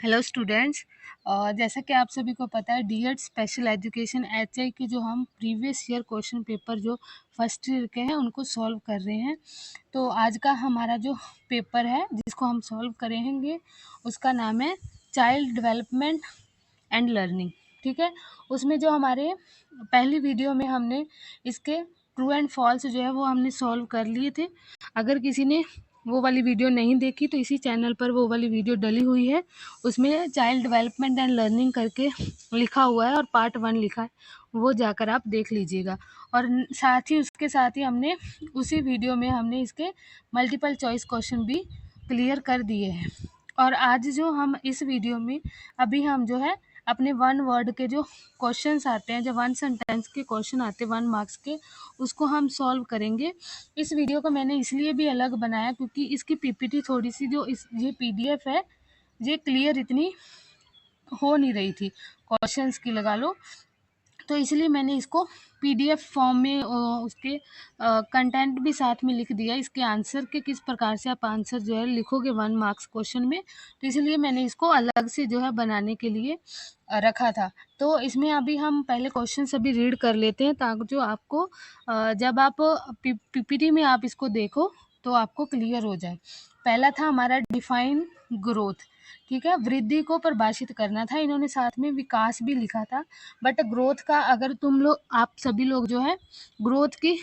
Hello students. जैसा कि आप सभी को पता है डीएड स्पेशल एजुकेशन एचआई के जो हम प्रीवियस ईयर क्वेश्चन पेपर जो फर्स्ट ईयर के हैं उनको सॉल्व कर रहे हैं। तो आज का हमारा जो पेपर है जिसको हम सॉल्व करेंगे उसका नाम है चाइल्ड डेवलपमेंट एंड लर्निंग। ठीक है, उसमें जो हमारे पहली वीडियो में हमने इसके ट्रू एंड फॉल्स जो है वो हमने सॉल्व कर लिए थे। अगर किसी ने वो वाली वीडियो नहीं देखी तो इसी चैनल पर वो वाली वीडियो डली हुई है, उसमें चाइल्ड डेवलपमेंट एंड लर्निंग करके लिखा हुआ है और पार्ट 1 लिखा है, वो जाकर आप देख लीजिएगा। और साथ ही उसके साथ ही हमने उसी वीडियो में हमने इसके मल्टीपल चॉइस क्वेश्चन भी क्लियर कर दिए हैं। और आज जो हम इस वीडियो में अभी हम जो है अपने 1 वर्ड के जो क्वेश्चंस आते हैं, जो 1 सेंटेंस के क्वेश्चन आते हैं 1 मार्क्स के, उसको हम सॉल्व करेंगे। इस वीडियो को मैंने इसलिए भी अलग बनाया क्योंकि इसकी पीपीटी थोड़ी सी जो ये पीडीएफ है ये क्लियर इतनी हो नहीं रही थी, क्वेश्चंस की लगा लो, तो इसलिए मैंने इसको पीडीएफ फॉर्म में उसके कंटेंट भी साथ में लिख दिया, इसके आंसर के किस प्रकार से आप आंसर जो है लिखोगे 1 मार्क्स क्वेश्चन में। तो इसलिए मैंने इसको अलग से जो है बनाने के लिए रखा था। तो इसमें अभी हम पहले क्वेश्चन सभी रीड कर लेते हैं ताकि जो आपको जब आप पीपीटी में आप इसको देखो तो आपको क्लियर हो जाए। पहला था हमारा डिफाइन ग्रोथ। ठीक है, वृद्धि को परिभाषित करना था, इन्होंने साथ में विकास भी लिखा था। बट ग्रोथ का अगर तुम लोग आप सभी लोग जो है ग्रोथ की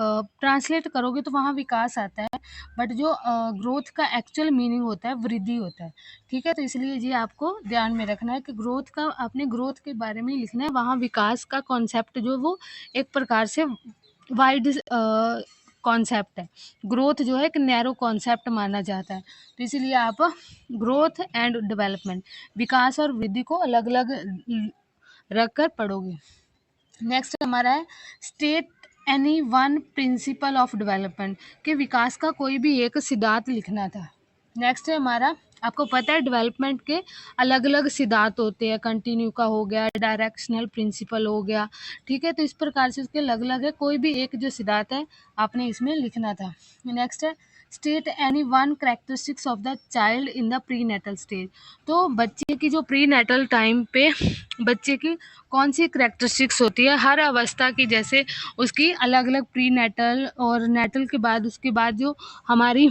ट्रांसलेट करोगे तो वहाँ विकास आता है, बट जो ग्रोथ का एक्चुअल मीनिंग होता है वृद्धि होता है। ठीक है, तो इसलिए ये आपको ध्यान में रखना है कि ग्रोथ का आपने ग्रोथ के बारे में लिखना है, वहाँ विकास का कॉन्सेप्ट जो वो एक प्रकार से वाइड कॉन्सेप्ट है। ग्रोथ जो है एक नैरो कॉन्सेप्ट माना जाता है, तो इसीलिए आप ग्रोथ एंड डेवलपमेंट विकास और वृद्धि को अलग अलग रख कर पढ़ोगे। नेक्स्ट हमारा है state any one principle of development, के विकास का कोई भी एक सिद्धांत लिखना था। नेक्स्ट है हमारा, आपको पता है डेवलपमेंट के अलग अलग सिद्धांत होते हैं, कंटिन्यू का हो गया, डायरेक्शनल प्रिंसिपल हो गया। ठीक है, तो इस प्रकार से उसके अलग अलग है, कोई भी एक जो सिद्धांत है आपने इसमें लिखना था। नेक्स्ट है state any one characteristics of the child in the prenatal stage, तो बच्चे की जो प्री नेटल टाइम पे बच्चे की कौन सी करेक्टरिस्टिक्स होती है हर अवस्था की, जैसे उसकी अलग अलग प्री नेटल और नेटल के बाद उसके बाद जो हमारी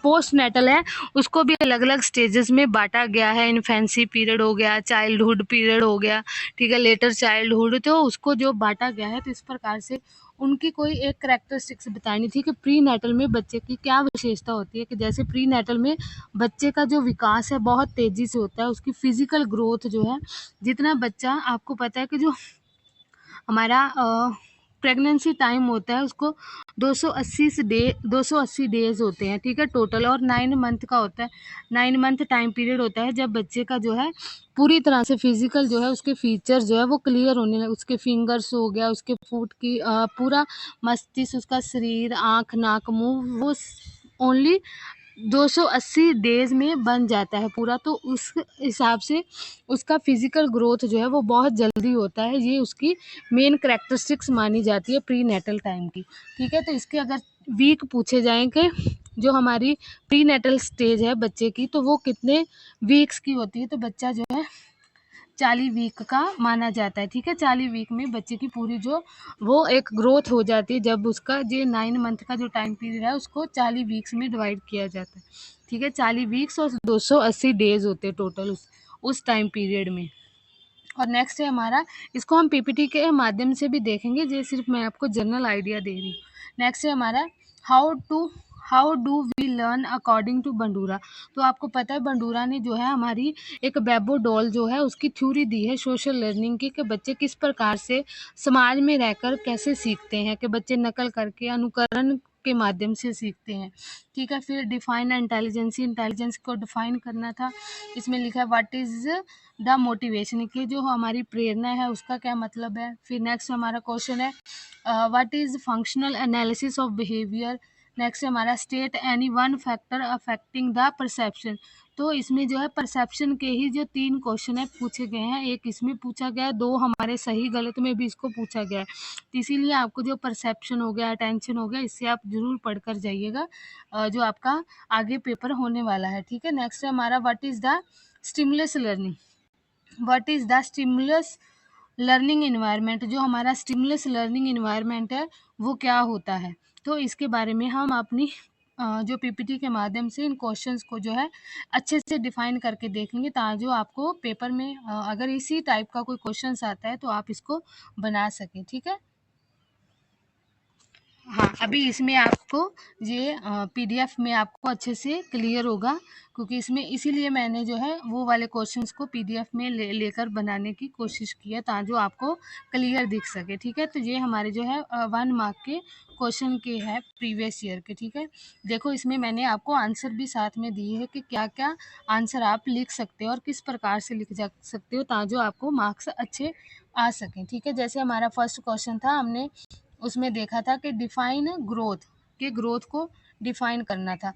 पोस्ट नेटल है उसको भी अलग अलग स्टेजेस में बांटा गया है। इन्फेंसी पीरियड हो गया, चाइल्डहुड पीरियड हो गया, ठीक है, लेटर चाइल्डहुड, तो उसको जो बांटा गया है तो इस प्रकार से उनकी कोई एक करेक्टरिस्टिक्स बतानी थी कि प्री नेटल में बच्चे की क्या विशेषता होती है। कि जैसे प्री नेटल में बच्चे का जो विकास है बहुत तेज़ी से होता है, उसकी फिजिकल ग्रोथ जो है, जितना बच्चा, आपको पता है कि जो हमारा प्रेगनेंसी टाइम होता है उसको 280 डेज होते हैं, ठीक है, टोटल, और 9 मंथ का होता है, 9 मंथ टाइम पीरियड होता है जब बच्चे का जो है पूरी तरह से फिजिकल जो है उसके फीचर जो है वो क्लियर होने लगे, उसके फिंगर्स हो गया, उसके फुट की पूरा मस्तिष्क, उसका शरीर, आँख, नाक, मुंह, वो ओनली 280 डेज में बन जाता है पूरा। तो उस हिसाब से उसका फिजिकल ग्रोथ जो है वो बहुत जल्दी होता है, ये उसकी मेन करेक्टरिस्टिक्स मानी जाती है प्री नेटल टाइम की। ठीक है, तो इसके अगर वीक पूछे जाएंगे, जो हमारी प्री नेटल स्टेज है बच्चे की, तो वो कितने वीक्स की होती है, तो बच्चा जो है 40 वीक का माना जाता है। ठीक है, 40 वीक में बच्चे की पूरी जो वो एक ग्रोथ हो जाती है, जब उसका जो 9 मंथ का जो टाइम पीरियड है उसको 40 वीक्स में डिवाइड किया जाता है। ठीक है, 40 वीक्स और 280 डेज होते हैं टोटल उस टाइम पीरियड में। और नेक्स्ट है हमारा, इसको हम पीपीटी के माध्यम से भी देखेंगे, ये सिर्फ मैं आपको जनरल आइडिया दे रही हूँ। नेक्स्ट है हमारा how do we learn according to Bandura, तो आपको पता है बंडूरा ने जो है हमारी एक बेबो डॉल जो है उसकी थ्योरी दी है सोशल लर्निंग की, कि बच्चे किस प्रकार से समाज में रहकर कैसे सीखते हैं, कि बच्चे नकल करके अनुकरण के माध्यम से सीखते हैं। ठीक है, फिर डिफाइन इंटेलिजेंस को डिफाइन करना था, इसमें लिखा है व्हाट इज द मोटिवेशन, की जो हमारी प्रेरणा है उसका क्या मतलब है। फिर नेक्स्ट हमारा क्वेश्चन है what is functional analysis of behaviour. Next हमारा state any one factor affecting the perception, तो इसमें जो है परसेप्शन के ही जो 3 क्वेश्चन है पूछे गए हैं, एक इसमें पूछा गया है, 2 हमारे सही गलत में भी इसको पूछा गया है, तो इसीलिए आपको जो परसेप्शन हो गया, अटेंशन हो गया, इससे आप जरूर पढ़ कर जाइएगा जो आपका आगे पेपर होने वाला है। ठीक है, नेक्स्ट है हमारा what is the stimulus learning, what is the stimulus learning environment, जो हमारा स्टिमुलस लर्निंग इन्वायरमेंट है वो क्या होता है। तो इसके बारे में हम अपनी जो पीपीटी के माध्यम से इन क्वेश्चंस को जो है अच्छे से डिफाइन करके देखेंगे, ताकि जो आपको पेपर में अगर इसी टाइप का कोई क्वेश्चंस आता है तो आप इसको बना सकें। ठीक है। हाँ, अभी इसमें आपको ये पीडीएफ में आपको अच्छे से क्लियर होगा, क्योंकि इसमें इसीलिए मैंने जो है वो वाले क्वेश्चंस को पीडीएफ में लेकर बनाने की कोशिश की है, ताकि जो आपको क्लियर दिख सके। ठीक है। तो ये हमारे जो है 1 मार्क के क्वेश्चन के है प्रीवियस ईयर के। ठीक है। देखो, इसमें मैंने आपको आंसर भी साथ में दिए है कि क्या क्या आंसर आप लिख सकते हो और किस प्रकार से लिख जा सकते हो, ताकि जो आपको मार्क्स अच्छे आ सकें। ठीक है। जैसे हमारा फर्स्ट क्वेश्चन था, हमने उसमें देखा था कि डिफाइन ग्रोथ, के ग्रोथ को डिफाइन करना था।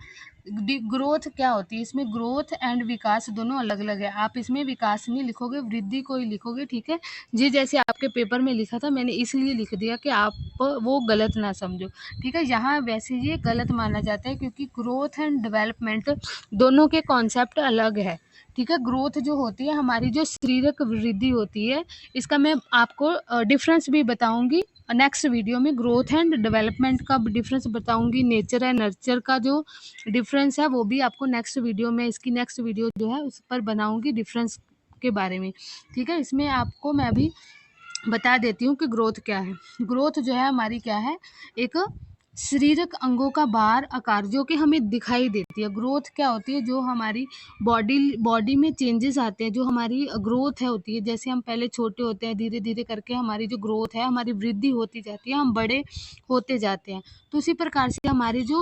ग्रोथ क्या होती है, इसमें ग्रोथ एंड विकास दोनों अलग अलग है। आप इसमें विकास नहीं लिखोगे, वृद्धि को ही लिखोगे। ठीक है। जी, जैसे आपके पेपर में लिखा था, मैंने इसलिए लिख दिया कि आप वो गलत ना समझो। ठीक है। यहाँ वैसे ये गलत माना जाता है, क्योंकि ग्रोथ एंड डेवलपमेंट दोनों के कॉन्सेप्ट अलग है। ठीक है। ग्रोथ जो होती है हमारी जो शारीरिक वृद्धि होती है, इसका मैं आपको डिफरेंस भी बताऊंगी नेक्स्ट वीडियो में। ग्रोथ एंड डेवलपमेंट का डिफरेंस बताऊंगी, नेचर एंड नर्चर का जो डिफरेंस है वो भी आपको नेक्स्ट वीडियो में, इसकी नेक्स्ट वीडियो जो है उस पर बनाऊंगी डिफरेंस के बारे में। ठीक है। इसमें आपको मैं अभी बता देती हूँ कि ग्रोथ क्या है। ग्रोथ जो है हमारी क्या है, एक शारीरिक अंगों का बार आकार जो कि हमें दिखाई देती है। ग्रोथ क्या होती है, जो हमारी बॉडी में चेंजेस आते हैं, जो हमारी ग्रोथ है होती है। जैसे हम पहले छोटे होते हैं, धीरे धीरे करके हमारी जो ग्रोथ है, हमारी वृद्धि होती जाती है, हम बड़े होते जाते हैं। तो उसी प्रकार से हमारे जो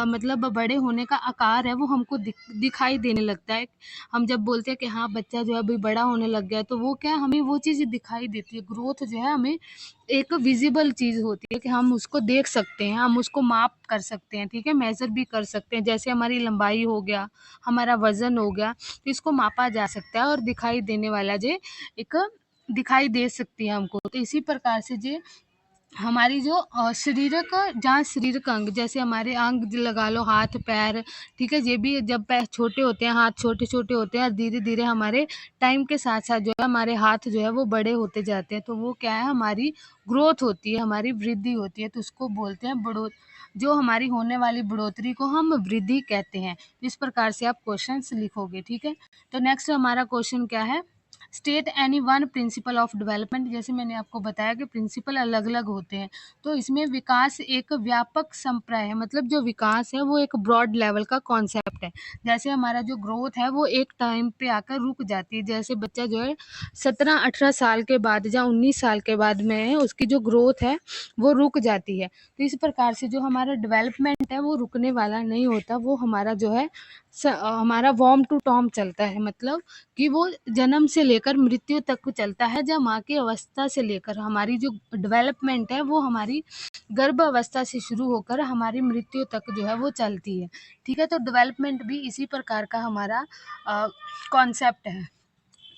मतलब बड़े होने का आकार है वो हमको दिखाई देने लगता है। हम जब बोलते हैं कि हाँ बच्चा जो है अभी बड़ा होने लग गया है, तो वो क्या है, हमें वो चीज़ दिखाई देती है। ग्रोथ जो है हमें एक विजिबल चीज़ होती है कि हम उसको देख सकते हैं, हम उसको माप कर सकते हैं। ठीक है। मेजर भी कर सकते हैं। जैसे हमारी लंबाई हो गया, हमारा वजन हो गया, तो इसको मापा जा सकता है और दिखाई देने वाला जे एक दिखाई दे सकती है हमको। तो इसी प्रकार से जे हमारी जो शारीरिक, जहाँ शारीरिक अंग, जैसे हमारे अंग लगा लो, हाथ पैर। ठीक है। ये भी जब पैर छोटे होते हैं, हाथ छोटे छोटे होते हैं, और धीरे धीरे हमारे टाइम के साथ साथ जो है हमारे हाथ जो है वो बड़े होते जाते हैं। तो वो क्या है, हमारी ग्रोथ होती है, हमारी वृद्धि होती है। तो उसको बोलते हैं बढ़ो, जो हमारी होने वाली बढ़ोतरी को हम वृद्धि कहते हैं। इस प्रकार से आप क्वेश्चन लिखोगे। ठीक है। तो नेक्स्ट हमारा क्वेश्चन क्या है, state any one principle of development. जैसे मैंने आपको बताया कि प्रिंसिपल अलग अलग होते हैं, तो इसमें विकास एक व्यापक संप्रदाय है। मतलब जो विकास है वो एक ब्रॉड लेवल का कॉन्सेप्ट है। जैसे हमारा जो ग्रोथ है वो एक टाइम पे आकर रुक जाती है। जैसे बच्चा जो है 17-18 साल के बाद या 19 साल के बाद में है, उसकी जो ग्रोथ है वो रुक जाती है। तो इस प्रकार से जो हमारा डेवलपमेंट है वो रुकने वाला नहीं होता। वो हमारा जो है हमारा वॉर्म टू टॉम चलता है। मतलब कि वो जन्म से लेकर मृत्यु तक चलता है। जब माँ की अवस्था से लेकर हमारी जो डेवलपमेंट है वो हमारी गर्भ अवस्था से शुरू होकर हमारी मृत्यु तक जो है वो चलती है। ठीक है। तो डेवलपमेंट भी इसी प्रकार का हमारा कॉन्सेप्ट है।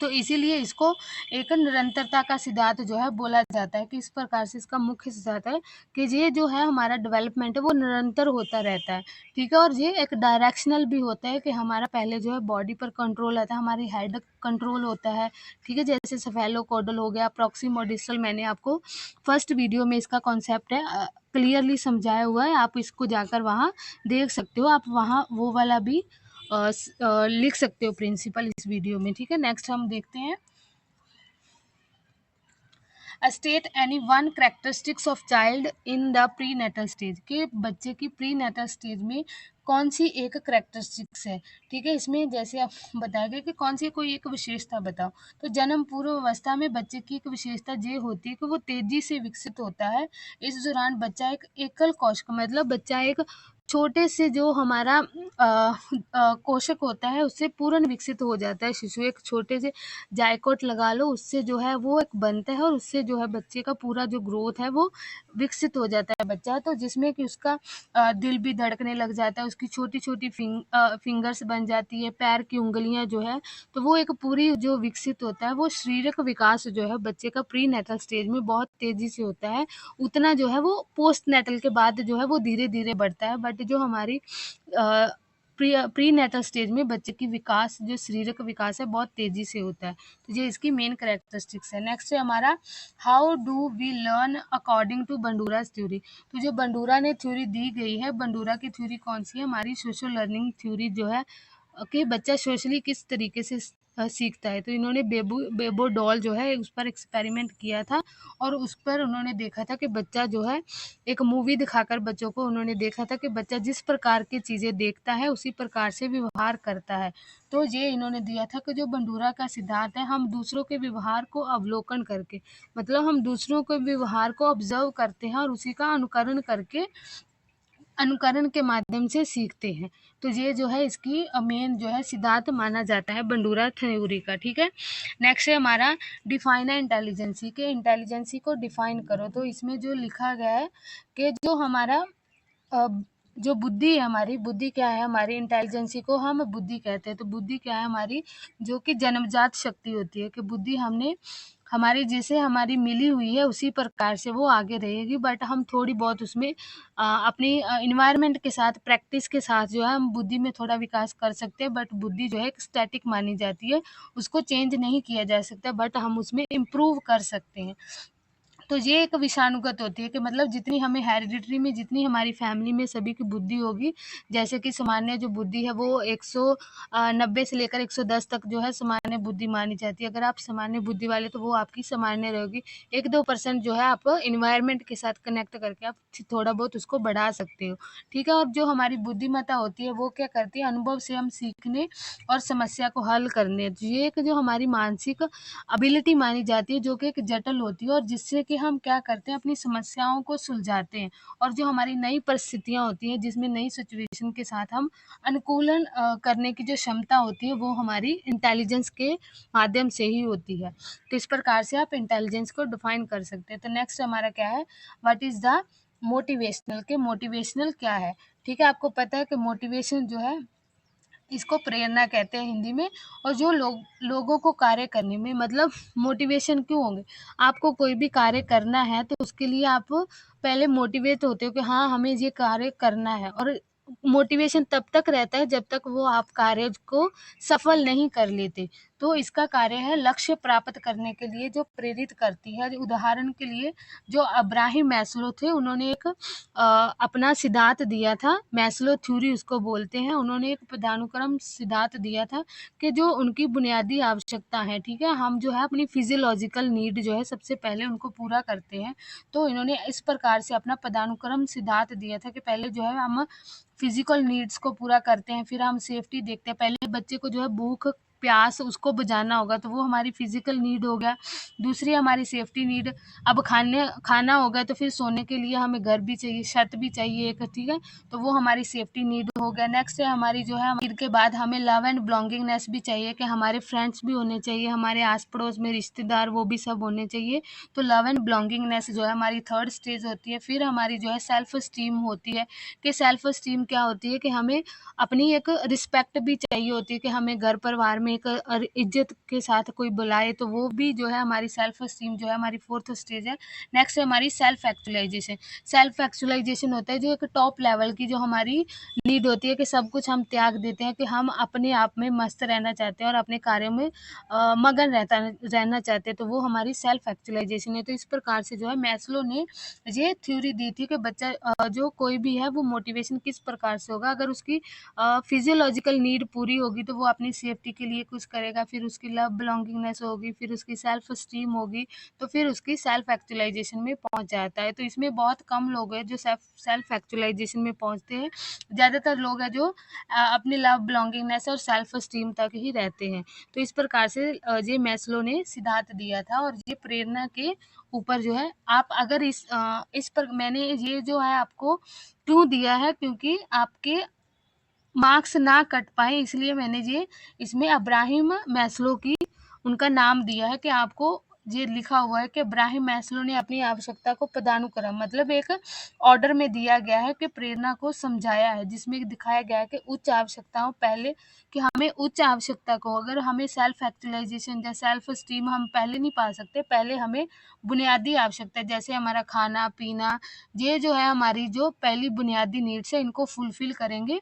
तो इसीलिए इसको एक निरंतरता का सिद्धांत जो है बोला जाता है, कि इस प्रकार से इसका मुख्य सिद्धांत है कि ये जो है हमारा डेवलपमेंट है वो निरंतर होता रहता है। ठीक है। और ये एक डायरेक्शनल भी होता है, कि हमारा पहले जो है बॉडी पर कंट्रोल आता है, हमारी हेड कंट्रोल होता है। ठीक है। जैसे सेफेलोकोडल हो गया, प्रॉक्सिमोडिस्टल, मैंने आपको फर्स्ट वीडियो में इसका कॉन्सेप्ट है क्लियरली समझाया हुआ है। आप इसको जाकर वहाँ देख सकते हो, आप वहाँ वो वाला भी लिख सकते हो प्रिंसिपल इस वीडियो में। ठीक है। नेक्स्ट हम देखते हैं, state any one characteristics of child in the prenatal stage, के बच्चे की प्री नेटल स्टेज में कौन सी एक करेक्टरिस्टिक्स है। ठीक है। इसमें जैसे आप बताया गया कि कौन सी कोई एक विशेषता बताओ। तो जन्म पूर्व अवस्था में बच्चे की एक विशेषता ये होती है कि वो तेजी से विकसित होता है। इस दौरान बच्चा एक एकल कोशिका, मतलब बच्चा एक छोटे से जो हमारा कोशिक होता है उससे पूर्ण विकसित हो जाता है शिशु। एक छोटे से जायकोट लगा लो, उससे जो है वो एक बनता है, और उससे जो है बच्चे का पूरा जो ग्रोथ है वो विकसित हो जाता है बच्चा। तो जिसमें कि उसका दिल भी धड़कने लग जाता है, उसकी छोटी छोटी फिंगर्स बन जाती है, पैर की उंगलियां जो है, तो वो एक पूरी जो विकसित होता है। वो शारीरिक विकास जो है बच्चे का प्री नेटल स्टेज में बहुत तेजी से होता है। उतना जो है वो पोस्ट नेटल के बाद जो है वो धीरे धीरे बढ़ता है। बट जो हमारी प्रीनेटल स्टेज में बच्चे की विकास, जो शारीरिक विकास है, बहुत तेजी से होता है। तो ये इसकी मेन कैरेक्टरिस्टिक्स है। नेक्स्ट है हमारा how do we learn according to Bandura's theory. तो जो बंडूरा ने थ्योरी दी गई है, बंडूरा की थ्योरी कौन सी है, हमारी सोशल लर्निंग थ्योरी जो है कि बच्चा सोशली किस तरीके से सीखता है। तो इन्होंने बेबो डॉल जो है उस पर एक्सपेरिमेंट किया था और उस पर उन्होंने देखा था कि बच्चा जो है, एक मूवी दिखाकर बच्चों को उन्होंने देखा था कि बच्चा जिस प्रकार की चीज़ें देखता है उसी प्रकार से व्यवहार करता है। तो ये इन्होंने दिया था कि जो बंडूरा का सिद्धांत है, हम दूसरों के व्यवहार को अवलोकन करके, मतलब हम दूसरों के व्यवहार को ऑब्जर्व करते हैं और उसी का अनुकरण के माध्यम से सीखते हैं। तो ये जो है इसकी मेन जो है सिद्धांत माना जाता है बंडूरा थ्योरी का। ठीक है। नेक्स्ट है हमारा डिफाइन इंटेलिजेंसी, के इंटेलिजेंसी को डिफाइन करो। तो इसमें जो लिखा गया है कि जो हमारा जो बुद्धि है, हमारी बुद्धि क्या है, हमारी इंटेलिजेंसी को हम बुद्धि कहते हैं। तो बुद्धि क्या है हमारी, जो कि जन्मजात शक्ति होती है, कि बुद्धि हमने हमारी जैसे हमारी मिली हुई है उसी प्रकार से वो आगे रहेगी, बट हम थोड़ी बहुत उसमें अपनी इन्वायरमेंट के साथ, प्रैक्टिस के साथ जो है हम बुद्धि में थोड़ा विकास कर सकते हैं। बट बुद्धि जो है एक स्टैटिक मानी जाती है, उसको चेंज नहीं किया जा सकता, बट हम उसमें इम्प्रूव कर सकते हैं। तो ये एक विषाणुगत होती है कि मतलब जितनी हमें हेरिडिटरी में, जितनी हमारी फैमिली में सभी की बुद्धि होगी, जैसे कि सामान्य जो बुद्धि है वो 190 से लेकर 110 तक जो है सामान्य बुद्धि मानी जाती है। अगर आप सामान्य बुद्धि वाले तो वो आपकी सामान्य रहेगी। 1-2% जो है आप इन्वायरमेंट के साथ कनेक्ट करके आप थोड़ा बहुत उसको बढ़ा सकते हो। ठीक है। और जो हमारी बुद्धिमत्ता होती है वो क्या करती है, अनुभव से हम सीखने और समस्या को हल करने, ये एक जो हमारी मानसिक एबिलिटी मानी जाती है, जो कि एक जटिल होती है और जिससे कि हम क्या करते हैं, अपनी समस्याओं को सुलझाते हैं। और जो हमारी नई परिस्थितियां होती हैं, जिसमें नई सिचुएशन के साथ हम अनुकूलन करने की जो क्षमता होती है, वो हमारी इंटेलिजेंस के माध्यम से ही होती है। तो इस प्रकार से आप इंटेलिजेंस को डिफाइन कर सकते हैं। तो नेक्स्ट हमारा क्या है, व्हाट इज द मोटिवेशनल, के मोटिवेशनल क्या है। ठीक है। आपको पता है कि मोटिवेशन जो है, इसको प्रेरणा कहते हैं हिंदी में। और जो लोगों को कार्य करने में, मतलब मोटिवेशन क्यों होंगे, आपको कोई भी कार्य करना है तो उसके लिए आप पहले मोटिवेट होते हो कि हाँ हमें ये कार्य करना है। और मोटिवेशन तब तक रहता है जब तक वो आप कार्य को सफल नहीं कर लेते। तो इसका कार्य है लक्ष्य प्राप्त करने के लिए जो प्रेरित करती है। उदाहरण के लिए जो अब्राहिम मैस्लो थे, उन्होंने एक अपना सिद्धांत दिया था, मैस्लो थ्योरी उसको बोलते हैं। उन्होंने एक पदानुक्रम सिद्धांत दिया था कि जो उनकी बुनियादी आवश्यकता है, ठीक है, हम जो है अपनी फिजियोलॉजिकल नीड जो है सबसे पहले उनको पूरा करते हैं। तो इन्होंने इस प्रकार से अपना पदानुक्रम सिद्धांत दिया था कि पहले जो है हम फिजिकल नीड्स को पूरा करते हैं, फिर हम सेफ्टी देखते हैं। पहले बच्चे को जो है भूख प्यास उसको बुझाना होगा, तो वो हमारी फिजिकल नीड हो गया। दूसरी हमारी सेफ्टी नीड, अब खाना होगा तो फिर सोने के लिए हमें घर भी चाहिए, छत भी चाहिए एक, ठीक है, तो वो हमारी सेफ्टी नीड हो गया। नेक्स्ट है हमारी जो है, नीड के बाद हमें लव एंड बिलोंगिंगनेस भी चाहिए, कि हमारे फ्रेंड्स भी होने चाहिए, हमारे आस पड़ोस में रिश्तेदार वो भी सब होने चाहिए। तो लव एंड बिलोंगिंगनेस जो है हमारी थर्ड स्टेज होती है। फिर हमारी जो है सेल्फ स्टीम होती है, कि सेल्फ स्टीम क्या होती है, कि हमें अपनी एक रिस्पेक्ट भी चाहिए होती है, कि हमें घर परिवार में एक इज्जत के साथ कोई बुलाए, तो वो भी जो है हमारी सेल्फ स्टीम जो है हमारी फोर्थ स्टेज है। नेक्स्ट है हमारी सेल्फ एक्चुअलाइजेशन। सेल्फ एक्चुअलाइजेशन होता है जो एक टॉप लेवल की जो हमारी नीड होती है, कि सब कुछ हम त्याग देते हैं, कि हम अपने आप में मस्त रहना चाहते हैं और अपने कार्यों में मगन रहना चाहते हैं। तो वो हमारी सेल्फ एक्चुअलाइजेशन है। तो इस प्रकार से जो है मैस्लो ने ये थ्योरी दी थी कि बच्चा जो कोई भी है वो मोटिवेशन किस प्रकार से होगा। अगर उसकी फिजियोलॉजिकल नीड पूरी होगी तो वो अपनी सेफ्टी के लिए कुछ करेगा, फिर उसकी लव बिलोंगिंगनेस होगी, फिर उसकी सेल्फ स्टीम होगी, तो फिर उसकी सेल्फ एक्चुअलाइजेशन में पहुंच जाता है। तो इसमें बहुत कम लोग हैं जो सेल्फ एक्चुअलाइजेशन में पहुंचते हैं। ज़्यादातर लोग हैं जो अपनी लव बिलोंगिंगनेस और सेल्फ स्टीम तक ही रहते हैं। तो इस प्रकार से ये मैस्लो ने सिद्धांत दिया था। और ये प्रेरणा के ऊपर जो है, आप अगर इस पर मैंने ये जो है आपको क्यों दिया है, क्योंकि आपके मार्क्स ना कट पाए, इसलिए मैंने ये इसमें अब्राहिम मैस्लो की उनका नाम दिया है, कि आपको ये लिखा हुआ है कि इब्राहिम मैस्लो ने अपनी आवश्यकता को पदानुक्रम मतलब एक ऑर्डर में दिया गया है कि प्रेरणा को समझाया है, जिसमें दिखाया गया है कि उच्च आवश्यकताओं पहले कि हमें उच्च आवश्यकता को अगर हमें सेल्फ एक्चुअलाइजेशन या सेल्फ स्टीम हम पहले नहीं पा सकते, पहले हमें बुनियादी आवश्यकता जैसे हमारा खाना पीना, ये जो है हमारी जो पहली बुनियादी नीड्स है इनको फुलफिल करेंगे।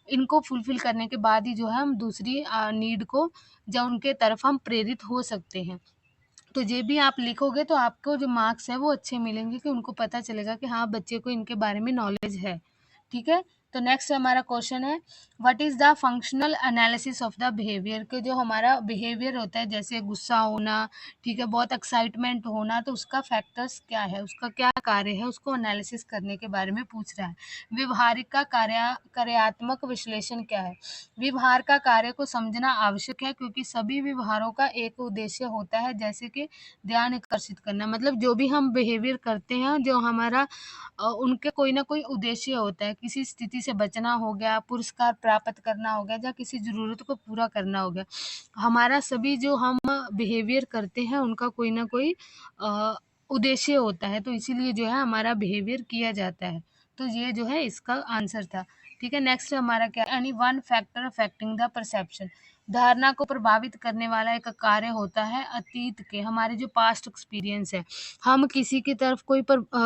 इनको फुलफिल करने के बाद ही जो है हम दूसरी नीड को या उनके तरफ हम प्रेरित हो सकते हैं। तो ये भी आप लिखोगे तो आपको जो मार्क्स है वो अच्छे मिलेंगे कि उनको पता चलेगा कि हाँ बच्चे को इनके बारे में नॉलेज है। ठीक है, तो नेक्स्ट हमारा क्वेश्चन है what is the functional analysis of the behaviour, के जो हमारा बिहेवियर होता है जैसे गुस्सा होना, ठीक है, बहुत एक्साइटमेंट होना, तो उसका फैक्टर्स क्या है, उसका क्या कार्य है, उसको एनालिसिस करने के बारे में पूछ रहा है। व्यवहारिक का कार्यात्मक विश्लेषण क्या है। व्यवहार का कार्य को समझना आवश्यक है क्योंकि सभी व्यवहारों का एक उद्देश्य होता है, जैसे कि ध्यान आकर्षित करना, मतलब जो भी हम बिहेवियर करते हैं जो हमारा उनके कोई ना कोई उद्देश्य होता है, किसी स्थिति से बचना हो गया, पुरस्कार प्राप्त करना हो गया, या किसी ज़रूरत को पूरा करना हो गया। हमारा सभी जो हम बिहेवियर करते हैं उनका कोई ना कोई उद्देश्य होता है, तो इसीलिए जो है हमारा बिहेवियर किया जाता है। तो ये जो है इसका आंसर था। ठीक है, नेक्स्ट हमारा क्या, any one factor affecting the perception, धारणा को प्रभावित करने वाला एक कार्य होता है अतीत के हमारे जो पास्ट एक्सपीरियंस है। हम किसी की तरफ कोई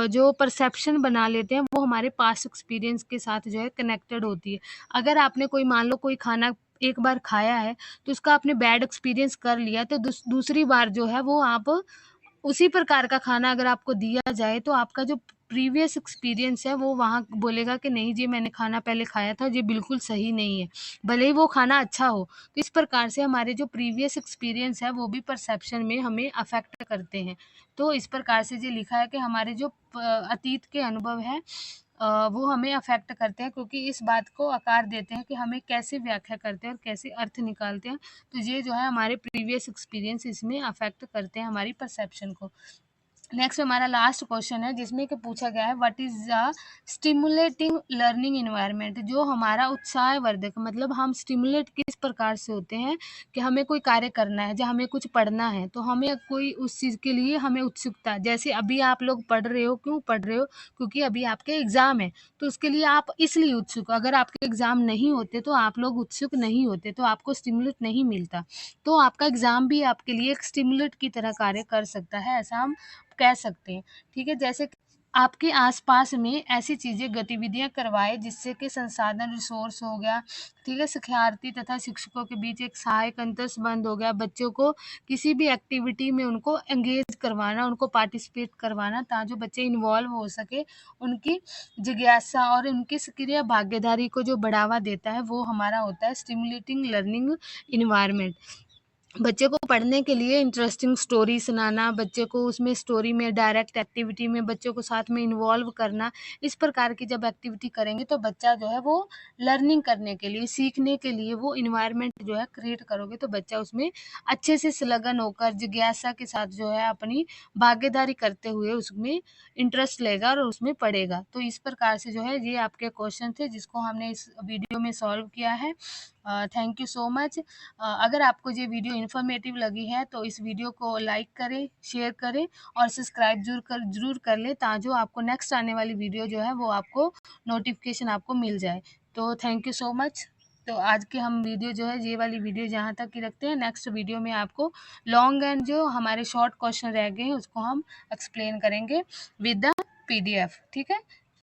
जो परसेप्शन बना लेते हैं वो हमारे पास्ट एक्सपीरियंस के साथ जो है कनेक्टेड होती है। अगर आपने कोई मान लो कोई खाना एक बार खाया है तो उसका आपने बैड एक्सपीरियंस कर लिया, तो दूसरी बार जो है वो आप उसी प्रकार का खाना अगर आपको दिया जाए तो आपका जो प्रीवियस एक्सपीरियंस है वो वहाँ बोलेगा कि नहीं जी मैंने खाना पहले खाया था, ये बिल्कुल सही नहीं है, भले ही वो खाना अच्छा हो। तो इस प्रकार से हमारे जो प्रीवियस एक्सपीरियंस है वो भी परसेप्शन में हमें अफेक्ट करते हैं। तो इस प्रकार से जो लिखा है कि हमारे जो अतीत के अनुभव है वो हमें अफेक्ट करते हैं, क्योंकि इस बात को आकार देते हैं कि हमें कैसे व्याख्या करते हैं और कैसे अर्थ निकालते हैं। तो ये जो है हमारे प्रीवियस एक्सपीरियंस इसमें अफेक्ट करते हैं हमारी परसेप्शन को। नेक्स्ट हमारा लास्ट क्वेश्चन है जिसमें कि पूछा गया है what is the stimulating learning environment, जो हमारा उत्साहवर्धक मतलब हम स्टिमुलेट किस प्रकार से होते हैं कि हमें कोई कार्य करना है या हमें कुछ पढ़ना है तो हमें कोई उस चीज़ के लिए हमें उत्सुकता, जैसे अभी आप लोग पढ़ रहे हो, क्यों पढ़ रहे हो, क्योंकि अभी आपके एग्ज़ाम है, तो उसके लिए आप इसलिए उत्सुक हो। अगर आपके एग्ज़ाम नहीं होते तो आप लोग उत्सुक नहीं होते, तो आपको स्टिमुलेट नहीं मिलता। तो आपका एग्ज़ाम भी आपके लिए एक स्टिमुलेट की तरह कार्य कर सकता है, ऐसा हम कह सकते हैं। ठीक है, जैसे आपके आसपास में ऐसी चीज़ें गतिविधियां करवाए जिससे कि संसाधन रिसोर्स हो गया, ठीक है, शिक्षार्थी तथा शिक्षकों के बीच एक सहायक अंतर संबंध हो गया, बच्चों को किसी भी एक्टिविटी में उनको एंगेज करवाना, उनको पार्टिसिपेट करवाना ताकि जो बच्चे इन्वॉल्व हो सके, उनकी जिज्ञासा और उनकी सक्रिय भागीदारी को जो बढ़ावा देता है वो हमारा होता है स्टिमुलेटिंग लर्निंग इन्वायरमेंट। बच्चे को पढ़ने के लिए इंटरेस्टिंग स्टोरी सुनाना, बच्चे को उसमें स्टोरी में डायरेक्ट एक्टिविटी में बच्चों को साथ में इन्वॉल्व करना, इस प्रकार की जब एक्टिविटी करेंगे तो बच्चा जो है वो लर्निंग करने के लिए, सीखने के लिए वो इन्वायरमेंट जो है क्रिएट करोगे तो बच्चा उसमें अच्छे से संलग्न होकर जिज्ञासा के साथ जो है अपनी भागीदारी करते हुए उसमें इंटरेस्ट लेगा और उसमें पढ़ेगा। तो इस प्रकार से जो है ये आपके क्वेश्चन थे जिसको हमने इस वीडियो में सॉल्व किया है। Thank you so much. अगर आपको ये वीडियो इन्फॉर्मेटिव लगी है तो इस वीडियो को लाइक करें, शेयर करें और सब्सक्राइब जरूर कर लें ताकि जो आपको नेक्स्ट आने वाली वीडियो जो है वो आपको नोटिफिकेशन आपको मिल जाए। तो थैंक यू सो मच। तो आज के हम वीडियो जो है ये वाली वीडियो जहाँ तक ही रखते हैं, नेक्स्ट वीडियो में आपको लॉन्ग एंड जो हमारे शॉर्ट क्वेश्चन रह गए हैं उसको हम एक्सप्लेन करेंगे विद द PDF। ठीक है।